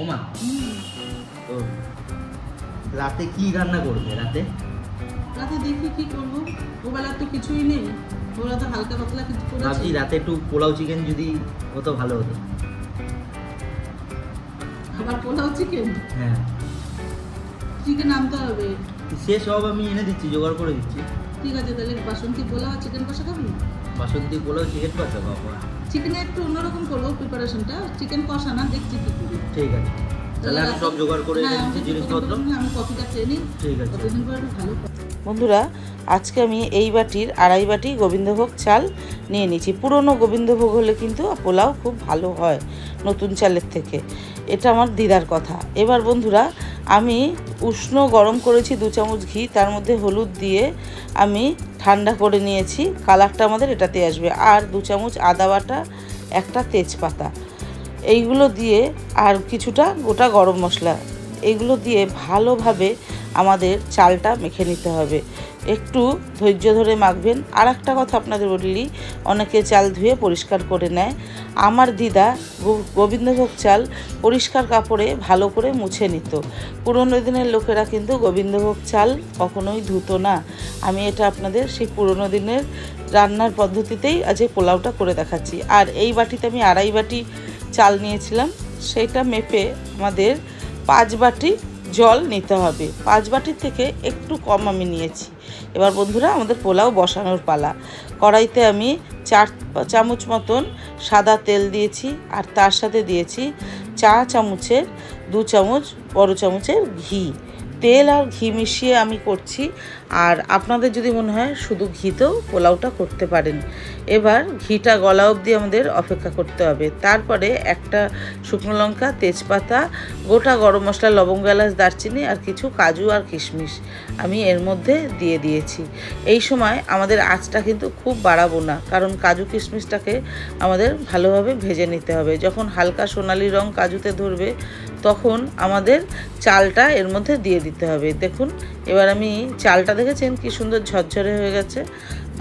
ওমা তো রাতে কি রান্না করবে? রাতে দেখি কি করবো, ওবেলা তো কিছুই নেই, ওবেলা তো হালকা পাতলা কিছু করেছি। ভাবছি রাতে একটু পোলাও চিকেন যদি হতো ভালো হতো। আবার পোলাও চিকেন? হ্যাঁ, চিকেন আনতে হবে। সে সব আমি এনে দিচ্ছি, জোগাড় করে দিচ্ছি। ঠিক আছে, তাহলে বাসন্তী পোলাও চিকেন কষা খাবি? বাসন্তী পোলাও চিকেন কষা বাবা, চিকেনে একটু অন্যরকম করবো প্রিপারেশনটা, চিকেন কষা না, দেখছি কি করি। ঠিক আছে, তাহলে আমি সব জোগাড় করে এনে দিচ্ছি জিনিসপত্র। আমি কফিটা খেয়ে নিই, ঠিক আছে। কতদিন পরে ভালো। বন্ধুরা, আজকে আমি এই বাটির 2.5 বাটি গোবিন্দভোগ চাল নিয়ে নিয়েছি। পুরনো গোবিন্দভোগ হলে কিন্তু পোলাও খুব ভালো হয় নতুন চালের থেকে, এটা আমার দিদার কথা। এবার বন্ধুরা, আমি উষ্ণ গরম করেছি 2 চামচ ঘি, তার মধ্যে হলুদ দিয়ে আমি ঠান্ডা করে নিয়েছি, কালারটা আমাদের এটাতে আসবে। আর 2 চামচ আদা বাটা, একটা তেজপাতা, এইগুলো দিয়ে আর কিছুটা গোটা গরম মশলা, এইগুলো দিয়ে ভালোভাবে আমাদের চালটা মেখে নিতে হবে। একটু ধৈর্য ধরে মাখবেন। আর একটা কথা আপনাদের বলি, অনেকে চাল ধুয়ে পরিষ্কার করে নেয়। আমার দিদা গোবিন্দভোগ চাল পরিষ্কার কাপড়ে ভালো করে মুছে নিত। পুরনো দিনের লোকেরা কিন্তু গোবিন্দভোগ চাল কখনোই ধুতো না। আমি এটা আপনাদের সেই পুরনো দিনের রান্নার পদ্ধতিতেই আজ পোলাওটা করে দেখাচ্ছি। আর এই বাটিতে আমি 2.5 বাটি চাল নিয়েছিলাম, সেইটা মেপে আমাদের 5 বাটি জল নিতে হবে। 5 বাটির থেকে একটু কম আমি নিয়েছি। এবার বন্ধুরা, আমাদের পোলাও বসানোর পালা। কড়াইতে আমি 4 চামচ মতন সাদা তেল দিয়েছি, আর তার সাথে দিয়েছি 4 চামচের 2 চামচ বড় চামচের ঘি। তেল আর ঘি মিশিয়ে আমি করছি, আর আপনাদের যদি মনে হয় শুধু ঘিতেও পোলাওটা করতে পারেন। এবার ঘিটা গলা অবধি আমাদের অপেক্ষা করতে হবে। তারপরে একটা শুকনো লঙ্কা, তেজপাতা, গোটা গরম মশলা, লবঙ্গ, এলাচ, দারচিনি আর কিছু কাজু আর কিশমিশ আমি এর মধ্যে দিয়ে দিয়েছি। এই সময় আমাদের আঁচটা কিন্তু খুব বাড়াবো না, কারণ কাজু কিশমিশটাকে আমাদের ভালোভাবে ভেজে নিতে হবে। যখন হালকা সোনালি রং কাজুতে ধরবে, তখন আমাদের চালটা এর মধ্যে দিয়ে দিতে হবে। দেখুন, এবার আমি চালটা দেখেছেন কি সুন্দর ঝরঝরে হয়ে গেছে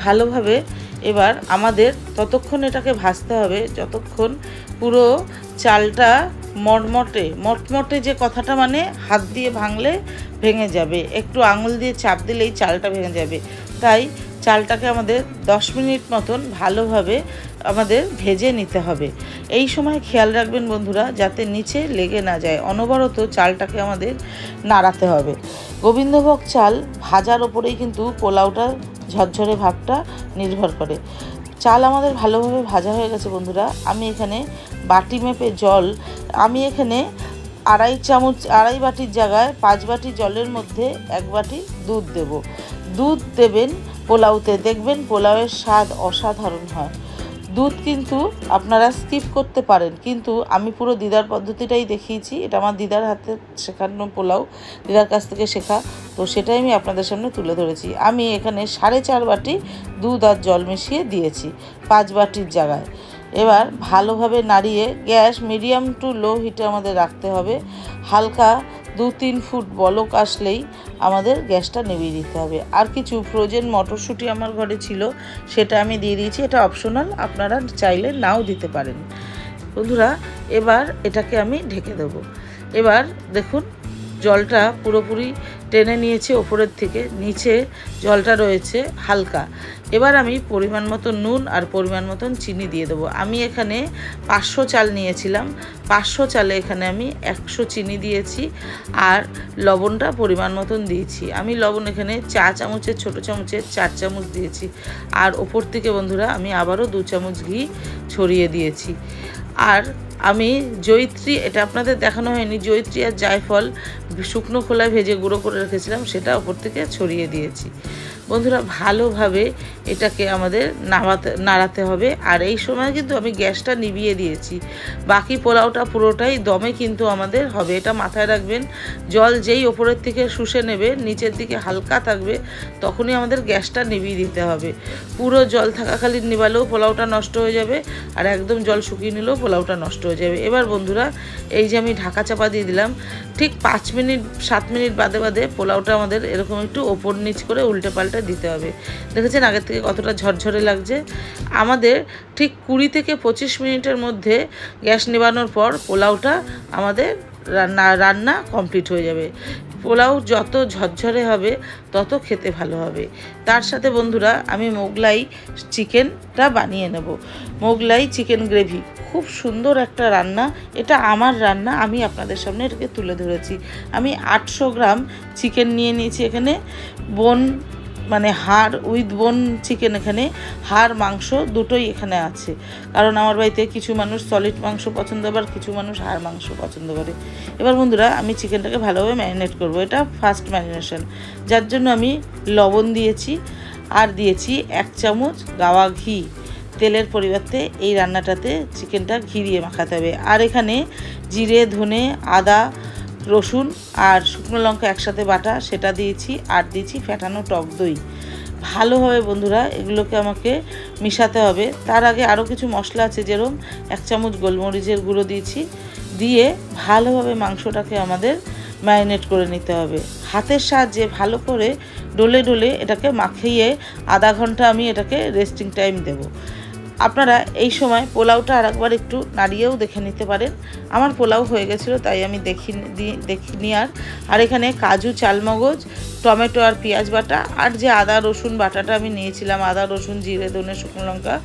ভালোভাবে। এবার আমাদের ততক্ষণ এটাকে ভাজতে হবে যতক্ষণ পুরো চালটা মটমটে যে কথাটা, মানে হাত দিয়ে ভাঙলে ভেঙে যাবে, একটু আঙুল দিয়ে চাপ দিলেই চালটা ভেঙে যাবে। তাই চালটাকে আমাদের 10 মিনিট মতন ভালোভাবে আমাদের ভেজে নিতে হবে। এই সময় খেয়াল রাখবেন বন্ধুরা, যাতে নিচে লেগে না যায়। অনবরত চালটাকে আমাদের নাড়াতে হবে। গোবিন্দভোগ চাল ভাজার ওপরেই কিন্তু পোলাওটা ঝরঝরে ভাবটা নির্ভর করে। চাল আমাদের ভালোভাবে ভাজা হয়ে গেছে বন্ধুরা। আমি এখানে বাটি মেপে জল, আমি এখানে 2.5 বাটির জায়গায় 5 বাটি জলের মধ্যে 1 বাটি দুধ দেব। দুধ দেবেন পোলাওতে, দেখবেন পোলাওয়ের স্বাদ অসাধারণ হয়। দুধ কিন্তু আপনারা স্কিপ করতে পারেন, কিন্তু আমি পুরো দিদার পদ্ধতিটাই দেখিয়েছি। এটা আমার দিদার হাতে শেখানো পোলাও, দিদার কাছ থেকে শেখা, তো সেটাই আমি আপনাদের সামনে তুলে ধরেছি। আমি এখানে 4.5 বাটি দুধ আর জল মিশিয়ে দিয়েছি 5 বাটির জায়গায়। এবার ভালোভাবে নাড়িয়ে গ্যাস মিডিয়াম টু লো হিটে আমাদের রাখতে হবে। হালকা 2-3 ফুট বলক আসলেই আমাদের গ্যাসটা নিভিয়ে দিতে হবে। আর কিছু ফ্রোজেন মটরশুঁটি আমার ঘরে ছিল, সেটা আমি দিয়ে দিয়েছি। এটা অপশনাল, আপনারা চাইলে নাও দিতে পারেন বন্ধুরা। এবার এটাকে আমি ঢেকে দেবো। এবার দেখুন, জলটা পুরোপুরি টেনে নিয়েছে ওপরের থেকে, নিচে জলটা রয়েছে হালকা। এবার আমি পরিমাণ মতো নুন আর পরিমাণ মতন চিনি দিয়ে দেবো। আমি এখানে 500 চাল নিয়েছিলাম, 500 চালে এখানে আমি 100 চিনি দিয়েছি, আর লবণটা পরিমাণ মতন দিয়েছি। আমি লবণ এখানে 4 চামচের ছোটো চামচের 4 চামচ দিয়েছি। আর ওপর থেকে বন্ধুরা আমি আবারও 2 চামচ ঘি ছড়িয়ে দিয়েছি। আর আমি জয়িত্রী, এটা আপনাদের দেখানো হয়নি, জয়িত্রী আর জায়ফল শুকনো খোলায় ভেজে গুঁড়ো করে রেখেছিলাম, সেটা ওপর থেকে ছড়িয়ে দিয়েছি। বন্ধুরা, ভালোভাবে এটাকে আমাদের নাড়াতে হবে। আর এই সময় কিন্তু আমি গ্যাসটা নিভিয়ে দিয়েছি। বাকি পোলাওটা পুরোটাই দমে কিন্তু আমাদের হবে, এটা মাথায় রাখবেন। জল যেই ওপরের থেকে শুষে নেবে, নিচের দিকে হালকা থাকবে, তখনই আমাদের গ্যাসটা নিভিয়ে দিতে হবে। পুরো জল থাকাকালীন নিবালেও পোলাওটা নষ্ট হয়ে যাবে, আর একদম জল শুকিয়ে নিলেও পোলাওটা নষ্ট হয়ে যাবে। এবার বন্ধুরা, এই যে আমি ঢাকা চাপা দিয়ে দিলাম, ঠিক 5-7 মিনিট বাদে বাদে পোলাওটা আমাদের এরকম একটু ওপর নিচ করে উল্টে পাল্টে দিতে হবে। দেখেছেন আগের থেকে কতটা ঝরঝরে লাগছে। আমাদের ঠিক 20 থেকে 25 মিনিটের মধ্যে গ্যাস নেবানোর পর পোলাওটা আমাদের রান্না কমপ্লিট হয়ে যাবে। পোলাও যত ঝরঝরে হবে তত খেতে ভালো হবে। তার সাথে বন্ধুরা আমি মোগলাই চিকেনটা বানিয়ে নেব। মোগলাই চিকেন গ্রেভি খুব সুন্দর একটা রান্না। এটা আমার রান্না, আমি আপনাদের সামনে এটাকে তুলে ধরেছি। আমি 800 গ্রাম চিকেন নিয়ে নিয়েছি। এখানে বোন মানে হাড় উইথ বোন চিকেন, এখানে হাড় মাংস দুটোই এখানে আছে। কারণ আমার বাড়িতে কিছু মানুষ সলিড মাংস পছন্দ, আবার কিছু মানুষ হাড় মাংস পছন্দ করে। এবার বন্ধুরা আমি চিকেনটাকে ভালোভাবে ম্যারিনেট করব। এটা ফার্স্ট ম্যারিনেশন, যার জন্য আমি লবণ দিয়েছি আর দিয়েছি 1 চামচ গাওয়া ঘি। তেলের পরিবর্তে এই রান্নাটাতে চিকেনটা ঘি দিয়ে মাখাতে হবে। আর এখানে জিরে, ধনে, আদা, রসুন আর শুকনো লঙ্কা একসাথে বাটা সেটা দিয়েছি, আর দিয়েছি ফ্যাটানো টক দই। ভালোভাবে বন্ধুরা এগুলোকে আমাকে মিশাতে হবে। তার আগে আরও কিছু মশলা আছে, যেরকম 1 চামচ গোলমরিচের গুঁড়ো দিয়েছি। দিয়ে ভালোভাবে মাংসটাকে আমাদের ম্যারিনেট করে নিতে হবে। হাতের সাহায্যে ভালো করে ডলে ডলে এটাকে মাখিয়ে আধা ঘন্টা আমি এটাকে রেস্টিং টাইম দেব। আপনারা এই সময় পোলাওটা আর একবার একটু নাড়িয়েও দেখে নিতে পারেন। আমার পোলাও হয়ে গেছিলো, তাই আমি দেখিনি। আর এখানে কাজু, চালমগজ, টমেটো আর পেঁয়াজ বাটা আর যে আদা রসুন বাটাটা আমি নিয়েছিলাম, আদা রসুন জিরে ধনে শুকনো লঙ্কা,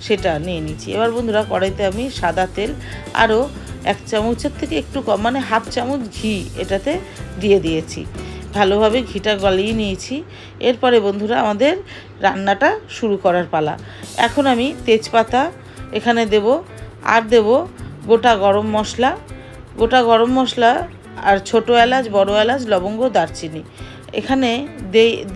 সেটা নিয়ে নিচ্ছি। এবার বন্ধুরা কড়াইতে আমি সাদা তেল আরও 1 চামচের থেকে একটু কম মানে হাফ চামচ ঘি এটাতে দিয়ে দিয়েছি। ভালোভাবে ঘিটা গলিয়ে নিয়েছি। এরপরে বন্ধুরা আমাদের রান্নাটা শুরু করার পালা। এখন আমি তেজপাতা এখানে দেব, আর দেব গোটা গরম মশলা আর ছোটো এলাচ, বড় এলাচ, লবঙ্গ, দারচিনি এখানে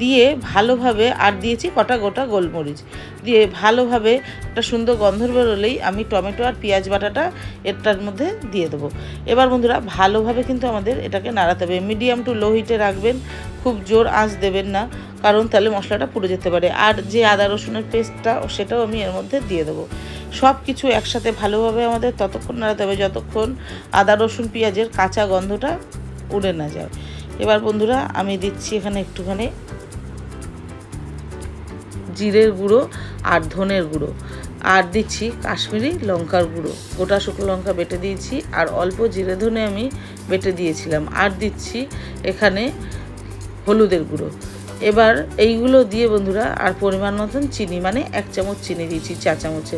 দিয়ে ভালোভাবে, আর দিয়েছি কটা গোটা গোলমরিচ দিয়ে ভালোভাবে একটা সুন্দর গন্ধ বেরোলেই আমি টমেটো আর পেঁয়াজ বাটাটা এটার মধ্যে দিয়ে দেবো। এবার বন্ধুরা ভালোভাবে কিন্তু আমাদের এটাকে নাড়াতে হবে। মিডিয়াম টু লো হিটে রাখবেন, খুব জোর আঁচ দেবেন না, কারণ তাহলে মশলাটা পুড়ে যেতে পারে। আর যে আদা রসুনের পেস্টটা সেটাও আমি এর মধ্যে দিয়ে দেবো। সব কিছু একসাথে ভালোভাবে আমাদের ততক্ষণ নাড়াতে হবে যতক্ষণ আদা রসুন পেঁয়াজের কাঁচা গন্ধটা উড়ে না যায়। এবার বন্ধুরা আমি দিচ্ছি এখানে একটুখানি জিরের গুঁড়ো আর ধনের গুঁড়ো, আর দিচ্ছি কাশ্মীরি লঙ্কার গুঁড়ো, গোটা শুকনো লঙ্কা বেটে দিয়েছি, আর অল্প জিরে ধনে আমি বেটে দিয়েছিলাম, আর দিচ্ছি এখানে হলুদের গুঁড়ো। এবার এইগুলো দিয়ে বন্ধুরা আর পরিমাণ মতন চিনি, মানে 1 চামচ চিনি দিয়েছি 4 চামচে।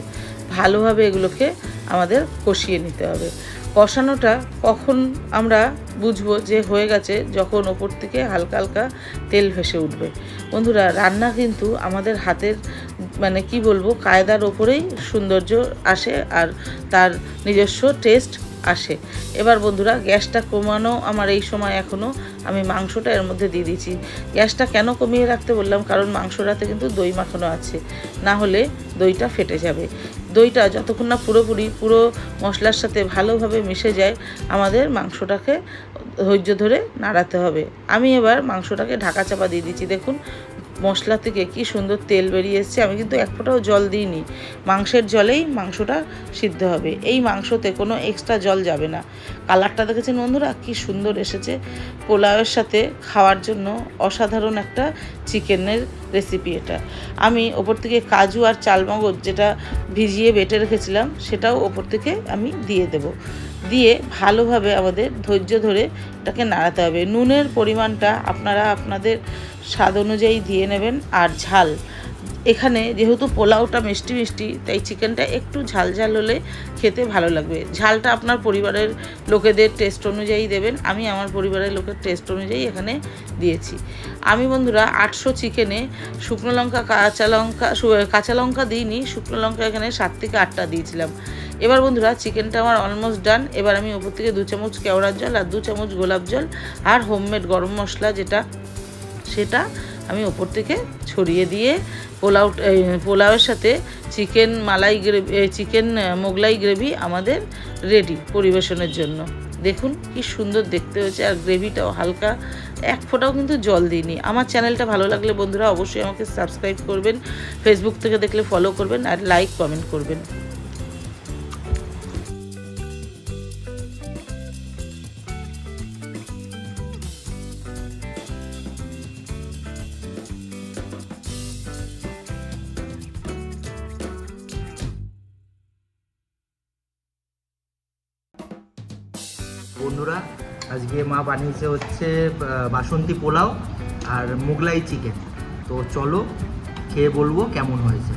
ভালোভাবে এগুলোকে আমাদের কষিয়ে নিতে হবে। কষানোটা কখন আমরা বুঝবো যে হয়ে গেছে, যখন ওপর থেকে হালকা হালকা তেল ভেসে উঠবে। বন্ধুরা রান্না কিন্তু আমাদের হাতের মানে কি বলবো কায়দার ওপরেই সৌন্দর্য আসে আর তার নিজস্ব টেস্ট আসে। এবার বন্ধুরা গ্যাসটা কমানো আমার এই সময় এখনও আমি মাংসটা এর মধ্যে দিয়ে দিয়েছি। গ্যাসটা কেন কমিয়ে রাখতে বললাম, কারণ মাংসটাতে কিন্তু দই মাখানো আছে, না হলে দইটা ফেটে যাবে। দইটা যতক্ষণ না পুরো মশলার সাথে ভালোভাবে মিশে যায় আমাদের মাংসটাকে ধৈর্য ধরে নাড়াতে হবে। আমি এবার মাংসটাকে ঢাকা চাপা দিয়ে দিচ্ছি। দেখুন মশলা থেকে কি সুন্দর তেল বেরিয়ে এসছে। আমি কিন্তু 1 ফোঁটাও জল দিইনি, মাংসের জলেই মাংসটা সিদ্ধ হবে। এই মাংসতে কোনো এক্সট্রা জল যাবে না। কালারটা দেখেছেন বন্ধুরা কি সুন্দর এসেছে। পোলাওয়ের সাথে খাওয়ার জন্য অসাধারণ একটা চিকেনের রেসিপি এটা। আমি ওপর থেকে কাজু আর চালমগজ যেটা ভিজিয়ে বেটে রেখেছিলাম সেটাও ওপর থেকে আমি দিয়ে দেব। দিয়ে ভালোভাবে আমাদের ধৈর্য ধরে এটাকে নাড়াতে হবে। নুনের পরিমাণটা আপনারা আপনাদের স্বাদ অনুযায়ী দিয়ে নেবেন। আর ঝাল, এখানে যেহেতু পোলাওটা মিষ্টি মিষ্টি, তাই চিকেনটা একটু ঝাল ঝাল হলে খেতে ভালো লাগবে। ঝালটা আপনার পরিবারের লোকেদের টেস্ট অনুযায়ী দেবেন। আমি আমার পরিবারের লোকের টেস্ট অনুযায়ী এখানে দিয়েছি। আমি বন্ধুরা 800 চিকেনে শুকনো লঙ্কা কাঁচা লঙ্কা দিইনি, শুকনো লঙ্কা এখানে 7 থেকে 8টা দিয়েছিলাম। এবার বন্ধুরা চিকেনটা আমার অলমোস্ট ডান। এবার আমি ওপর থেকে 2 চামচ কেওড়ার জল আর 2 চামচ গোলাপ জল আর হোমমেড গরম মশলা সেটা আমি ওপর থেকে ছড়িয়ে দিয়ে পোলাওয়ের সাথে চিকেন মোগলাই গ্রেভি আমাদের রেডি পরিবেশনের জন্য। দেখুন কি সুন্দর দেখতে হয়েছে, আর গ্রেভিটাও হালকা, 1 ফোঁটাও কিন্তু জল দিইনি। আমার চ্যানেলটা ভালো লাগলে বন্ধুরা অবশ্যই আমাকে সাবস্ক্রাইব করবেন, ফেসবুক থেকে দেখলে ফলো করবেন, আর লাইক কমেন্ট করবেন। বন্ধুরা আজকে মা বানিয়েছে হচ্ছে বাসন্তী পোলাও আর মোগলাই চিকেন। তো চলো খেয়ে বলবো কেমন হয়েছে।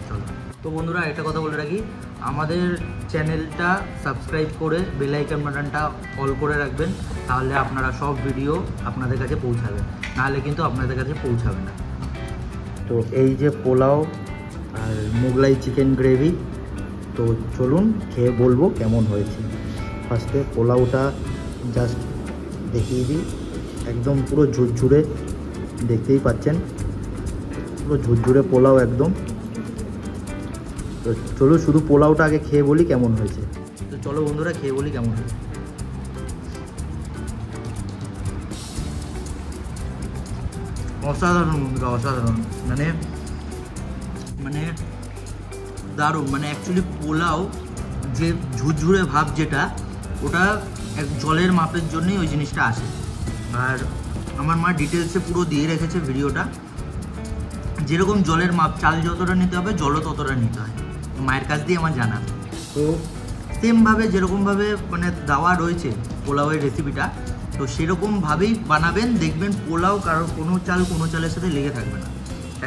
চলো। তো বন্ধুরা একটা কথা বলে রাখি, আমাদের চ্যানেলটা সাবস্ক্রাইব করে বেল আইকন বাটনটা অল করে রাখবেন, তাহলে আপনারা সব ভিডিও আপনাদের কাছে পৌঁছাবে, নাহলে কিন্তু আপনাদের কাছে পৌঁছাবে না। তো এই যে পোলাও আর মোগলাই চিকেন গ্রেভি, তো চলুন খেয়ে বলবো কেমন হয়েছে। ফার্স্টে পোলাওটা জাস্ট দেখিয়ে দিই, একদম পুরো ঝুরঝুরে, দেখতেই পাচ্ছেন পুরো ঝুরঝুরে পোলাও একদম। তো চলো শুধু পোলাওটা আগে খেয়ে বলি কেমন হয়েছে। তো চলো বন্ধুরা খেয়ে বলি কেমন হয়েছে। অসাধারণ বন্ধুরা, অসাধারণ, মানে মানে দারুণ। মানে অ্যাকচুয়ালি পোলাও যে ঝুরঝুরে ভাব যেটা, ওটা এক জলের মাপের জন্যই ওই জিনিসটা আসে। আর আমার মা ডিটেলসে পুরো দিয়ে রেখেছে ভিডিওটা, যেরকম জলের মাপ, চাল যতটা নিতে হবে জলও ততটা নিতে হয়, মায়ের কাছ দিয়ে আমার জানা। তো সেমভাবে যেরকমভাবে মানে দেওয়া রয়েছে পোলাওয়ের রেসিপিটা, তো সেরকমভাবেই বানাবেন, দেখবেন পোলাও কারো কোনো চালের সাথে লেগে থাকবে না,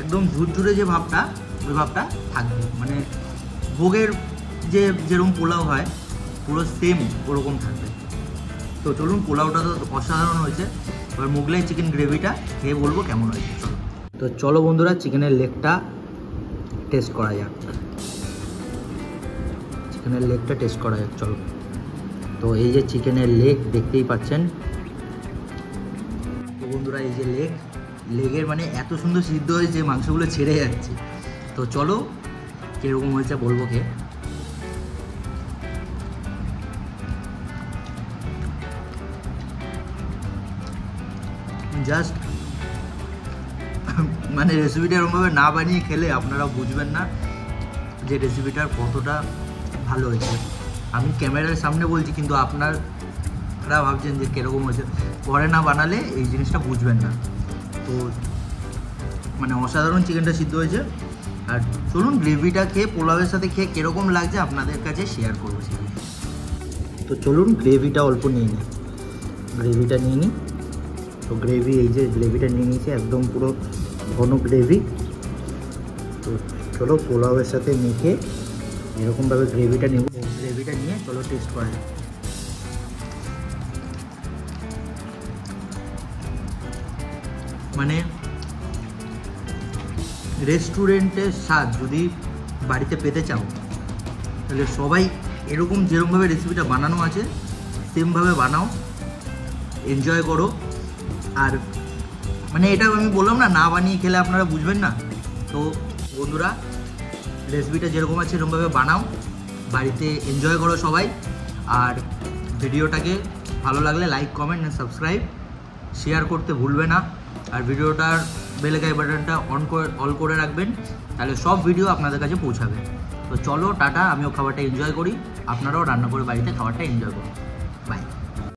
একদম ঝুরঝুরে যে ভাবটা, ওই ভাবটা থাকবে। মানে ভোগের যেরকম পোলাও হয় পুরো সেম ওরকম থাকবে। তো চলুন, পোলাওটা তো অসাধারণ হয়েছে, এবার মোগলাই চিকেন গ্রেভিটা খেয়ে বলবো কেমন হয়েছে। চলো। তো চলো বন্ধুরা চিকেনের লেগটা টেস্ট করা যাক, চিকেনের লেগটা টেস্ট করা যাক। চলো। তো এই যে চিকেনের লেগ দেখতেই পাচ্ছেন। তো বন্ধুরা এই যে লেগের মানে এত সুন্দর সিদ্ধ হয়েছে, মাংসগুলো ছেড়ে যাচ্ছে। তো চলো কীরকম হয়েছে বলবো কে। জাস্ট মানে রেসিপিটা এরকমভাবে না বানিয়ে খেলে আপনারা বুঝবেন না যে রেসিপিটার কতটা ভালো হয়েছে। আমি ক্যামেরার সামনে বলছি, কিন্তু আপনারা ভাবছেন যে কীরকম হয়েছে, পরে না বানালে এই জিনিসটা বুঝবেন না। তো মানে অসাধারণ চিকেনটা সিদ্ধ হয়েছে। আর চলুন গ্রেভিটা খেয়ে, পোলাওয়ের সাথে খেয়ে কীরকম লাগছে আপনাদের কাছে শেয়ার করবো সেটা। তো চলুন গ্রেভিটা অল্প নিয়ে নিই, গ্রেভিটা নিয়ে নিই। তো গ্রেভি, এই যে গ্রেভিটা নিয়ে নিয়েছি, একদম পুরো ঘন গ্রেভি। তো চলো পোলাওয়ের সাথে মেখে এরকমভাবে গ্রেভিটা নেব। গ্রেভিটা নিয়ে চলো টেস্ট করা যাক। মানে রেস্টুরেন্টের স্বাদ যদি বাড়িতে পেতে চাও, তাহলে সবাই এরকম যেরকমভাবে রেসিপিটা বানানো আছে সেমভাবে বানাও, এনজয় করো। আর মানে এটা আমি বললাম না বানিয়ে খেলে আপনারা বুঝবেন না। তো বন্ধুরা রেসিপিটা যেরকম আছে সেরকমভাবে বানাও, বাড়িতে এনজয় করো সবাই। আর ভিডিওটাকে ভালো লাগলে লাইক, কমেন্ট আর সাবস্ক্রাইব, শেয়ার করতে ভুলবে না। আর ভিডিওটার বেল আইকন বাটনটা অল করে রাখবেন, তাহলে সব ভিডিও আপনাদের কাছে পৌঁছাবে। তো চলো টাটা, আমিও খাবারটা এনজয় করি, আপনারাও রান্না করে বাড়িতে খাবারটা এনজয় করুন।